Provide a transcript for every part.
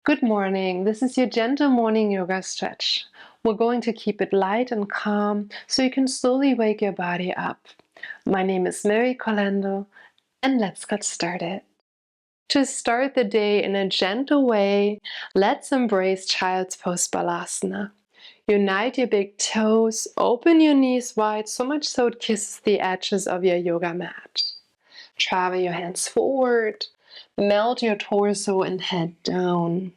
Good morning. This is your gentle morning yoga stretch. We're going to keep it light and calm so you can slowly wake your body up. My name is Mary Colando, and let's get started. To start the day in a gentle way, let's embrace Child's Pose Balasana. Unite your big toes, open your knees wide, so much so it kisses the edges of your yoga mat. Travel your hands forward, melt your torso and head down.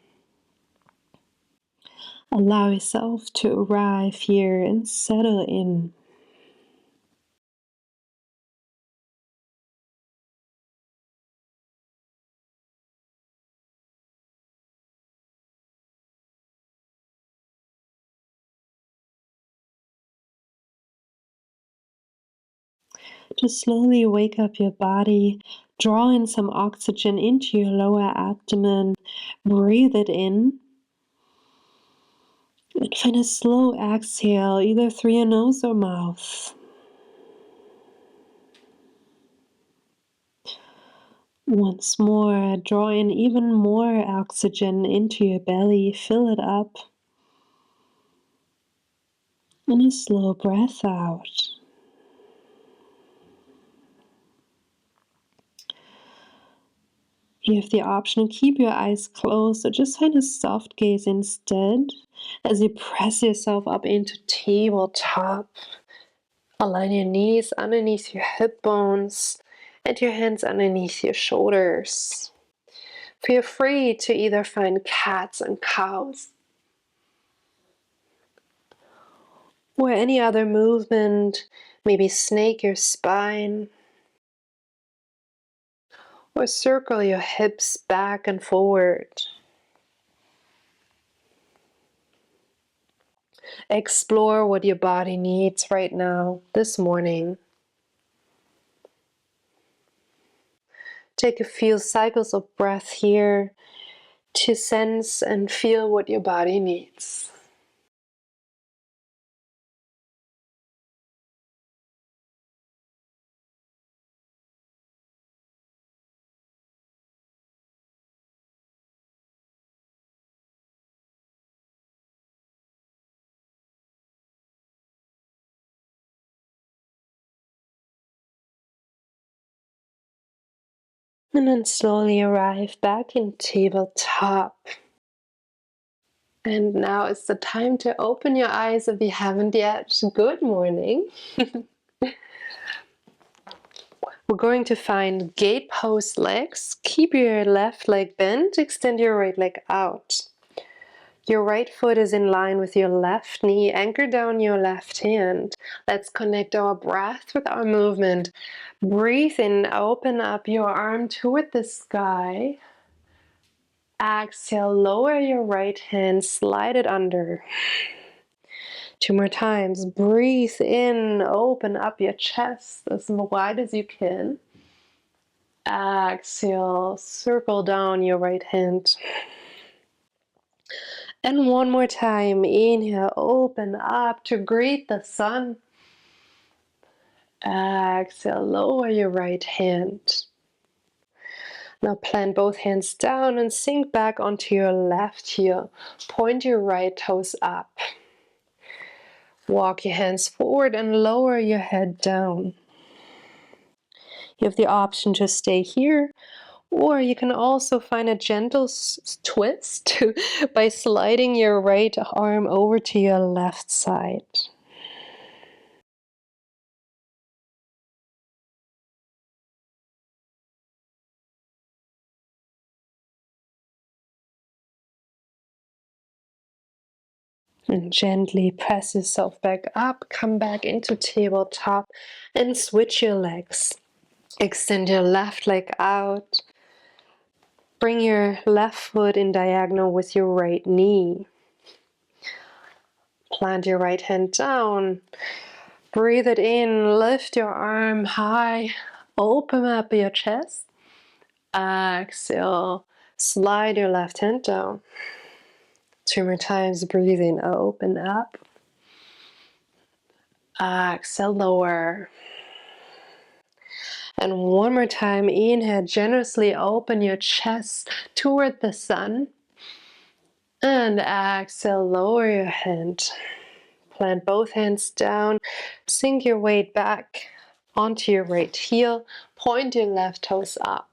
Allow yourself to arrive here and settle in. Just slowly wake up your body, draw in some oxygen into your lower abdomen, breathe it in, and find a slow exhale either through your nose or mouth. Once more, draw in even more oxygen into your belly, fill it up, and a slow breath out. You have the option to keep your eyes closed or just find a soft gaze instead as you press yourself up into tabletop. Align your knees underneath your hip bones and your hands underneath your shoulders. Feel free to either find cats and cows or any other movement, maybe snake your spine, or circle your hips back and forward. Explore what your body needs right now, this morning. Take a few cycles of breath here to sense and feel what your body needs. And then slowly arrive back in tabletop. And now it's the time to open your eyes if you haven't yet. Good morning. We're going to find gate pose legs. Keep your left leg bent, extend your right leg out. Your right foot is in line with your left knee. Anchor down your left hand. Let's connect our breath with our movement. Breathe in, open up your arm toward the sky. Exhale, lower your right hand, slide it under. 2 more times. Breathe in, open up your chest as wide as you can. Exhale, circle down your right hand. And one more time. Inhale, open up to greet the sun. Exhale, lower your right hand. Now plant both hands down and sink back onto your left heel. Point your right toes up. Walk your hands forward and lower your head down. You have the option to stay here, or you can also find a gentle twist by sliding your right arm over to your left side. And gently press yourself back up, come back into tabletop, and switch your legs. Extend your left leg out. Bring your left foot in diagonal with your right knee. Plant your right hand down. Breathe it in, lift your arm high, open up your chest. Exhale, slide your left hand down. 2 more times, breathe in, open up. Exhale, lower. And one more time, inhale, generously open your chest toward the sun. And exhale, lower your hand. Plant both hands down, sink your weight back onto your right heel, point your left toes up.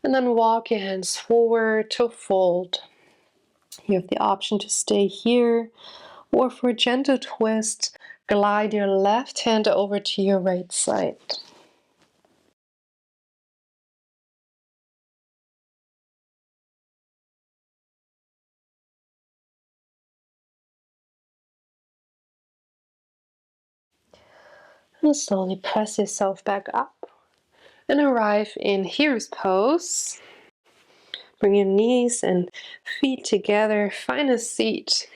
And then walk your hands forward to fold. You have the option to stay here, or for a gentle twist, glide your left hand over to your right side. And slowly press yourself back up and arrive in Hero's Pose. Bring your knees and feet together, find a seat.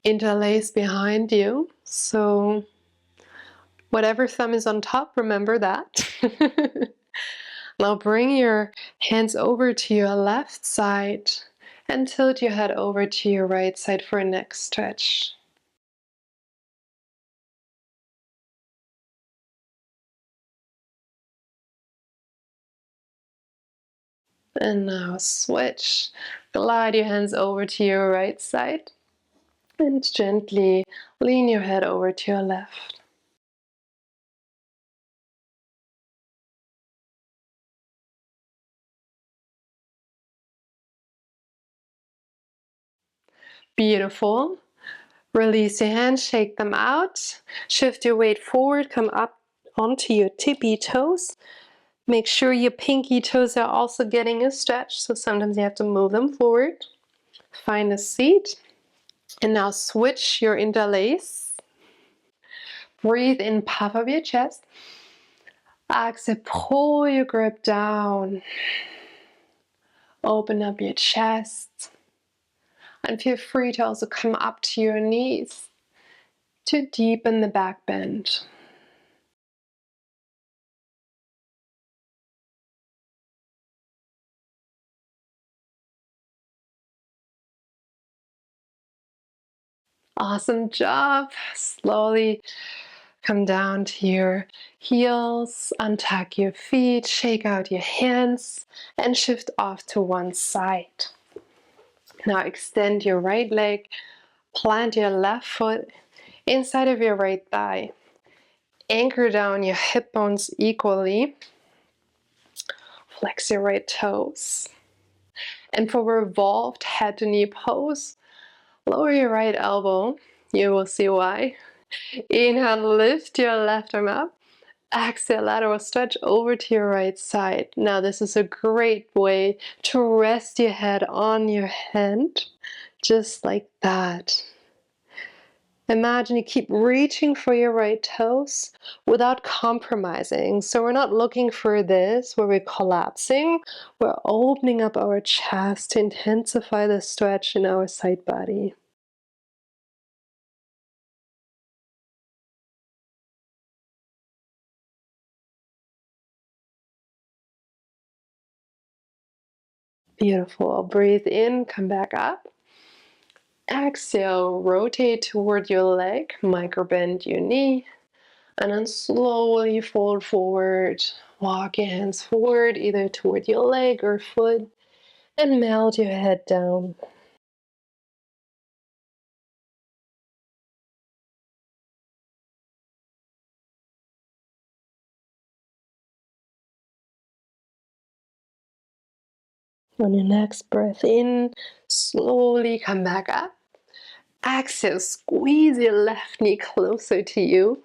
Interlace behind you, so whatever thumb is on top, remember that. Now bring your hands over to your left side and tilt your head over to your right side for a neck stretch. And now switch. Glide your hands over to your right side and gently lean your head over to your left. Beautiful. Release your hands, shake them out. Shift your weight forward, come up onto your tippy toes. Make sure your pinky toes are also getting a stretch, so sometimes you have to move them forward. Find a seat. And now switch your interlace. Breathe in, puff up your chest. Exhale, pull your grip down. Open up your chest. And feel free to also come up to your knees to deepen the back bend. Awesome job. Slowly come down to your heels, untuck your feet, shake out your hands, and shift off to one side. Now extend your right leg, plant your left foot inside of your right thigh. Anchor down your hip bones equally. Flex your right toes. And for revolved head to knee pose, lower your right elbow. You will see why. Inhale, lift your left arm up. Exhale, lateral stretch over to your right side. Now this is a great way to rest your head on your hand, just like that. Imagine you keep reaching for your right toes without compromising. So we're not looking for this where we're collapsing. We're opening up our chest to intensify the stretch in our side body. Beautiful. Breathe in, come back up. Exhale, rotate toward your leg, micro bend your knee, and then slowly fold forward. Walk your hands forward, either toward your leg or foot, and melt your head down. On your next breath in, slowly come back up. Exhale, squeeze your left knee closer to you.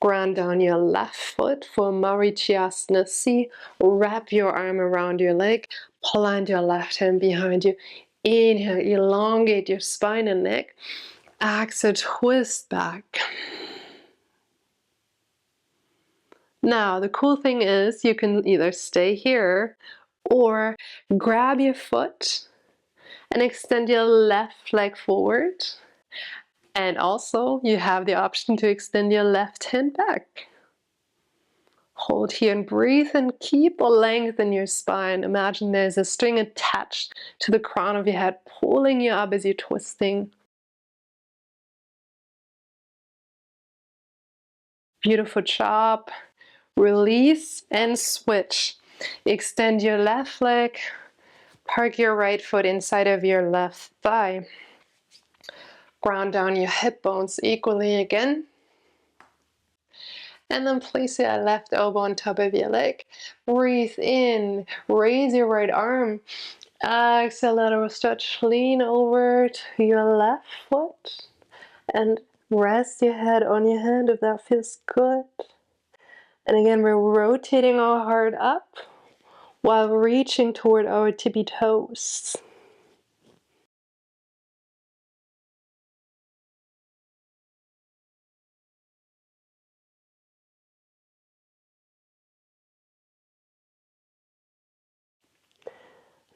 Ground down your left foot for Marichyasana C. Wrap your arm around your leg. Plant your left hand behind you. Inhale, elongate your spine and neck. Exhale, twist back. Now, the cool thing is you can either stay here or grab your foot and extend your left leg forward. And also, you have the option to extend your left hand back. Hold here and breathe and keep a length in your spine. Imagine there's a string attached to the crown of your head, pulling you up as you're twisting. Beautiful job. Release and switch. Extend your left leg, Park your right foot inside of your left thigh. Ground down your hip bones equally again. And then place your left elbow on top of your leg. Breathe in, raise your right arm. Exhale, lateral stretch, lean over to your left foot. And rest your head on your hand if that feels good. And again, we're rotating our heart up while reaching toward our tippy toes.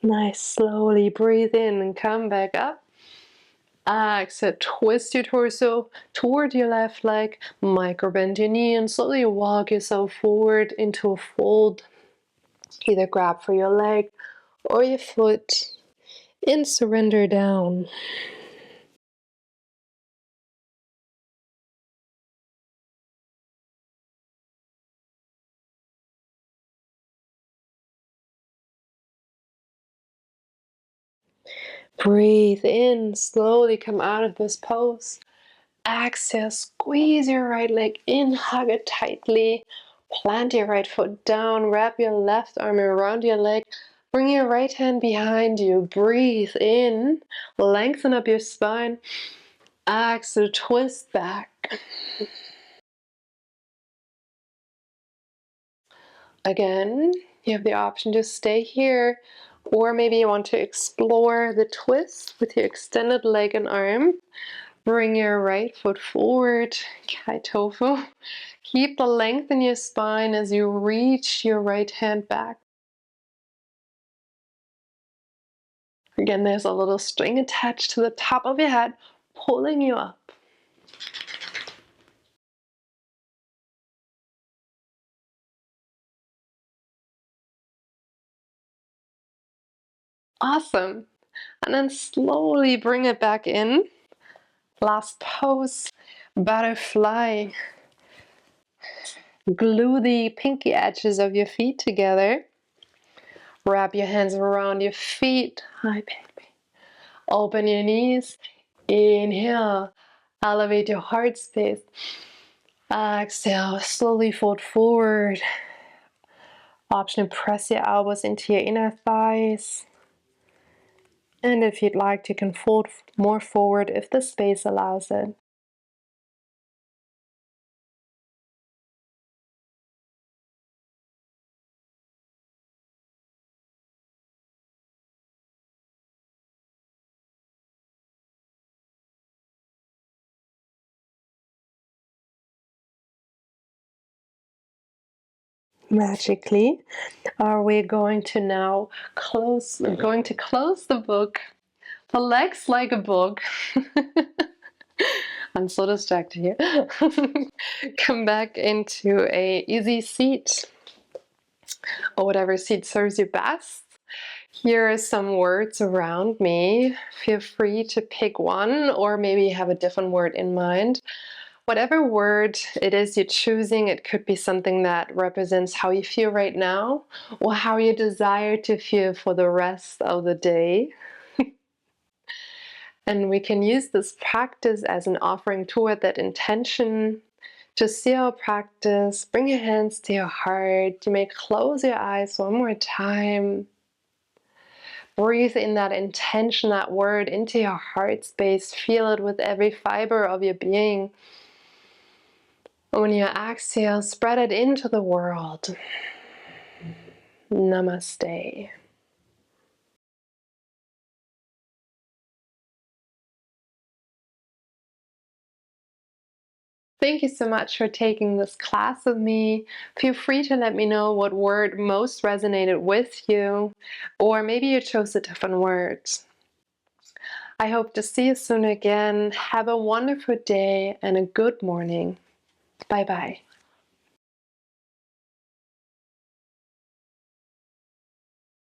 Nice, slowly breathe in and come back up. Exhale, twist your torso toward your left leg, micro bend your knee and slowly walk yourself forward into a fold. Either grab for your leg or your foot and surrender down. Breathe in, slowly come out of this pose. Exhale, squeeze your right leg in, hug it tightly. Plant your right foot down, wrap your left arm around your leg. Bring your right hand behind you. Breathe in, lengthen up your spine. Exhale, twist back. Again, you have the option to stay here, or maybe you want to explore the twist with your extended leg and arm. Bring your right foot forward, Kai Tofu. Keep the length in your spine as you reach your right hand back. Again, there's a little string attached to the top of your head, pulling you up. Awesome. And then slowly bring it back in. Last pose, butterfly. Glue the pinky edges of your feet together. Wrap your hands around your feet. Hi, baby. Open your knees. Inhale. Elevate your heart space. Exhale. Slowly fold forward. Option to press your elbows into your inner thighs. And if you'd like, you can fold more forward if the space allows it. Magically, we're going to now close the book. The legs like a book. I'm so distracted here. Come back into a easy seat or whatever seat serves you best. Here are some words around me. Feel free to pick one, or maybe you have a different word in mind. Whatever word it is you're choosing, it could be something that represents how you feel right now or how you desire to feel for the rest of the day. And we can use this practice as an offering toward that intention. To see our practice, bring your hands to your heart. You may close your eyes one more time. Breathe in that intention, that word, into your heart space. Feel it with every fiber of your being. And when you exhale, spread it into the world. Namaste. Thank you so much for taking this class with me. Feel free to let me know what word most resonated with you, or maybe you chose a different word. I hope to see you soon again. Have a wonderful day and a good morning. Bye-bye.